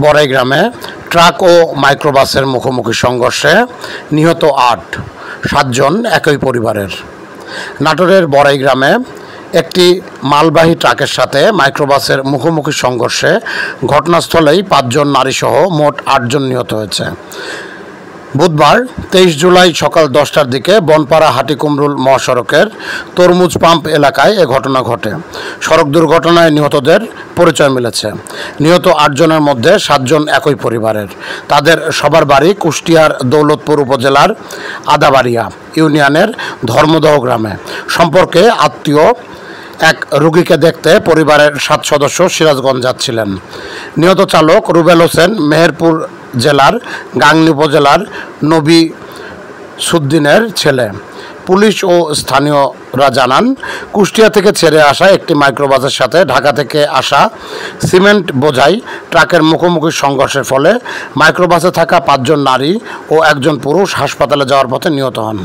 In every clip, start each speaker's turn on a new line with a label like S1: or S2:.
S1: বড়াই গ্রামে ট্রাক ও মাইক্রোবাসের মুখোমুখি সংঘর্ষে নিহত 7জন একই পরিবারের। নাটোরের বড়াই গ্রামে একটি মালবাহী ট্রাকের সাথে মাইক্রোবাসের মুখোমুখি সংঘর্ষে ঘটনাস্থলেই 5 জন নারীসহ মোট 8 জন নিহত হয়েছে। বুধবার 23 জুলাই সকাল 10টার দিকে বনপাড়া হাটিকুমরুল মহাসড়কের তরমুজ পাম্প এলাকায় এ ঘটনা ঘটে। সড়ক দুর্ঘটনায় নিহতদের পরিচয় মিলেছে। নিহত 8 জনের মধ্যে 7 জন একই পরিবারের। তাদের সবার বাড়ি কুষ্টিয়ার দৌলতপুর উপজেলার আদাবাড়িয়া ইউনিয়নের ধর্মদহ গ্রামে। সম্পর্কে আত্মীয় এক রোগীকে দেখতে পরিবারের 7 সদস্য সিরাজগঞ্জ যাচ্ছিলেন। নিহত চালক রুবেল হোসেন মেহেরপুর জেলার গাংনী উপজেলার নবী সুদ্দিনের ছেলে। পুলিশ ও স্থানীয়রা জানান, কুষ্টিয়া থেকে ছেড়ে আসা একটি মাইক্রোবাসের সাথে ঢাকা থেকে আসা সিমেন্ট বোঝাই ট্রাকের মুখোমুখি সংঘর্ষের ফলে মাইক্রোবাসে থাকা 5 জন নারী ও 1 জন পুরুষ হাসপাতালে যাওয়ার পথে নিহত হন।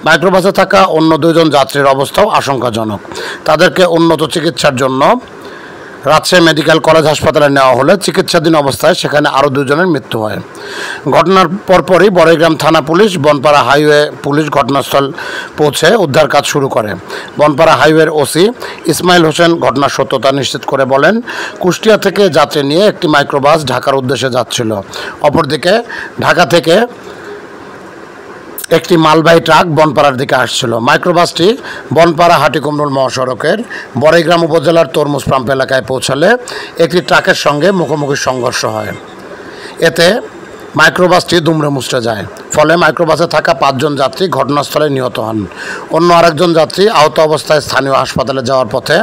S1: মাইক্রোবাসে থাকা অন্য 2 জন যাত্রীর অবস্থাও আশঙ্কাজনক। তাদেরকে উন্নত চিকিৎসার জন্য রাজশাহী মেডিকেল কলেজ হাসপাতালে নেওয়া হলে চিকিৎসাধীন অবস্থায় সেখানে আরও 2 জনের মৃত্যু হয়। ঘটনার পরপরই বড়াইগ্রাম থানা পুলিশ বনপাড়া হাইওয়ে পুলিশ ঘটনাস্থল পৌঁছে উদ্ধার কাজ শুরু করে। বনপাড়া হাইওয়ের ওসি ইসমাইল হোসেন ঘটনার সত্যতা নিশ্চিত করে বলেন, কুষ্টিয়া থেকে যাত্রী নিয়ে একটি মাইক্রোবাস ঢাকার উদ্দেশ্যে যাচ্ছিল। অপরদিকে ঢাকা থেকে একটি মালবাহী ট্রাক বনপাড়ার দিকে আসছিল। মাইক্রোবাসটি বনপাড়া হাটিকুমরুল মহাসড়কের বড়াইগ্রাম উপজেলার তরমুজ পাম্প এলাকায় পৌঁছালে একটি ট্রাকের সঙ্গে মুখোমুখি সংঘর্ষ হয়। এতে মাইক্রোবাসটি দুমড়ে মুচড়ে যায়। ফলে মাইক্রোবাসে থাকা 5 জন যাত্রী ঘটনাস্থলে নিহত হন। অন্য আরেকজন যাত্রী আহত অবস্থায় স্থানীয় হাসপাতালে যাওয়ার পথে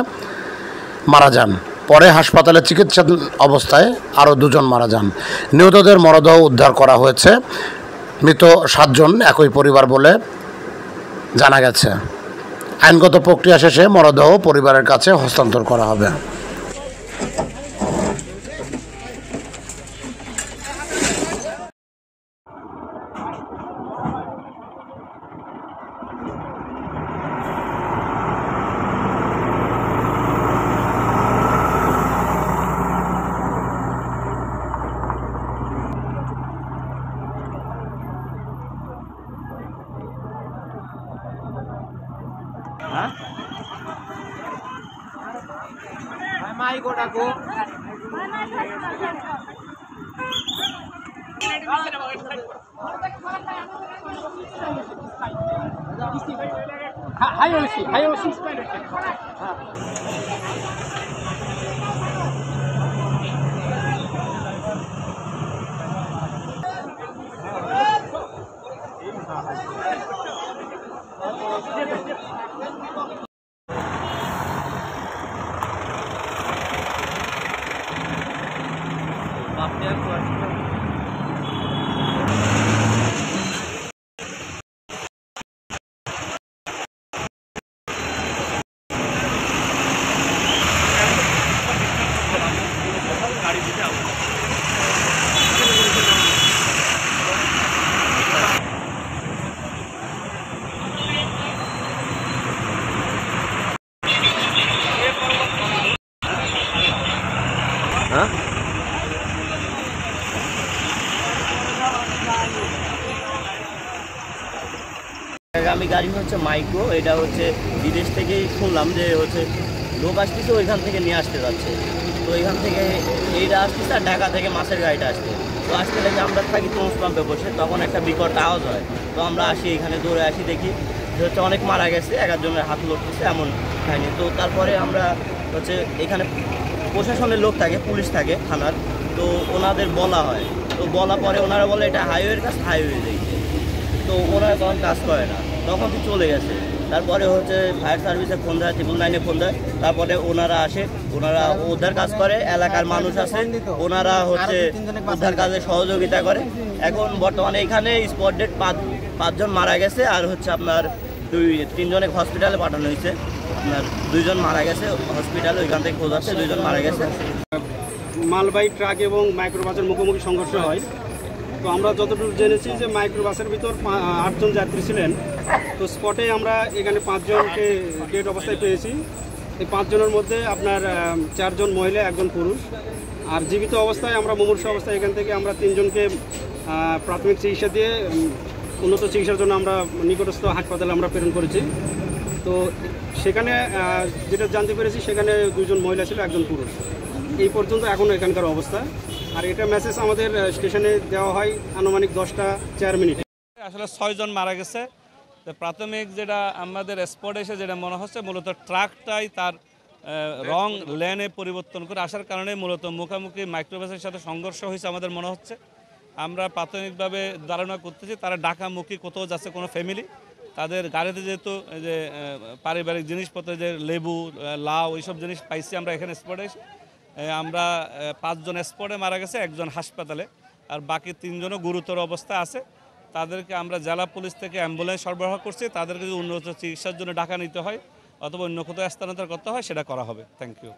S1: মারা যান। পরে হাসপাতালে চিকিৎসাধীন অবস্থায় আরও 2 জন মারা যান। নিহতদের মরদেহ উদ্ধার করা হয়েছে। মৃত 7 জন একই পরিবার বলে জানা গেছে। আইনগত প্রক্রিয়া শেষে মরদেহ পরিবারের কাছে হস্তান্তর করা হবে।
S2: আমি গাড়ি হচ্ছে মাইক্রো, এটা হচ্ছে বিদেশ থেকেই শুনলাম যে হচ্ছে লোক আসতেছে, ওইখান থেকে নিয়ে আসতে যাচ্ছে। তো এখান থেকে এইটা আসতেছে আর ঢাকা থেকে মাছের গাড়িটা আসছে। তো আসতে লাগে আমরা থাকি তরমুজ পাম্পে বসে, তখন একটা বিকট আওয়াজ হয়। তো আমরা আসি, এখানে দৌড়ে আসি, দেখি যে হচ্ছে অনেক মারা গেছে, 1 জনের হাত লড়তেছে এমন খায়নি। তো তারপরে আমরা হচ্ছে এখানে প্রশাসনের লোক থাকে, পুলিশ থাকে থানার, তো ওনাদের বলা হয়। তো বলা পরে ওনারা বলে এটা হাইওয়ের কাজ, হাইওয়ে দেখছে। তো ওনারা তখন কাজ করে না, তখন তো চলে গেছে। তারপরে হচ্ছে ফায়ার সার্ভিসে ফোন দেয়, 999-এ ফোন দেয়। তারপরে ওনারা আসে, ওনারা উদ্ধার কাজ করে, এলাকার মানুষ আছে, ওনারা হচ্ছে উদ্ধার কাজে সহযোগিতা করে। এখন বর্তমানে এখানে স্পট ডেট 5 জন মারা গেছে, আর হচ্ছে আপনার 3 জনকে হসপিটালে পাঠানো হয়েছে। আপনার 2 জন মারা গেছে হসপিটালে, ওইখান থেকে খোঁজ আছে, 2 জন মারা গেছে।
S3: মালবাহী ট্রাক এবং মাইক্রোবাসের মুখোমুখি সংঘর্ষ হয়। তো আমরা যতটুকু জেনেছি যে মাইক্রোবাসের ভিতর 8 জন যাত্রী ছিলেন। তো স্পটে আমরা এখানে 5 জনকে ডেড অবস্থায় পেয়েছি। এই 5 জনের মধ্যে আপনার 4 জন মহিলা, 1 জন পুরুষ। আর জীবিত অবস্থায় আমরা মুমূর্ষু অবস্থায় এখান থেকে আমরা 3 জনকে প্রাথমিক চিকিৎসা দিয়ে উন্নত চিকিৎসার জন্য আমরা নিকটস্থ হাসপাতালে আমরা প্রেরণ করেছি। তো সেখানে যেটা জানতে পেরেছি সেখানে 2 জন মহিলা ছিল, 1 জন পুরুষ। এই পর্যন্ত এখনও এখানকার অবস্থা। আর এটা মেসেজ আমাদের স্টেশনে দেওয়া হয় আনুমানিক 10টা 4 মিনিটে।
S4: আসলে 6 জন মারা গেছে। তো প্রাথমিক যেটা আমাদের স্পটে এসে যেটা মনে হচ্ছে মূলত ট্রাকটাই তার রং লেনে পরিবর্তন করে আসার কারণে মূলত মুখোমুখি মাইক্রোবাসের সাথে সংঘর্ষ হয়েছে আমাদের মনে হচ্ছে। আমরা প্রাথমিকভাবে ধারণা করতেছি তারা ঢাকামুখী কোথাও যাচ্ছে কোনো ফ্যামিলি, তাদের গাড়িতে যেহেতু যে পারিবারিক জিনিসপত্র যে লেবু লাউ এইসব জিনিস পাইছি আমরা এখানে স্পটে এসে। আমরা 5 জন স্পটে মারা গেছে, 1 জন হাসপাতালে, আর বাকি 3 জনও গুরুতর অবস্থা আছে। তাদেরকে আমরা জেলা পুলিশ থেকে অ্যাম্বুলেন্স সরবরাহ করছি। তাদেরকে যদি উন্নত চিকিৎসার জন্য ঢাকা নিতে হয় অথবা অন্য কোথাও স্থানান্তর করতে হয় সেটা করা হবে। Thank you.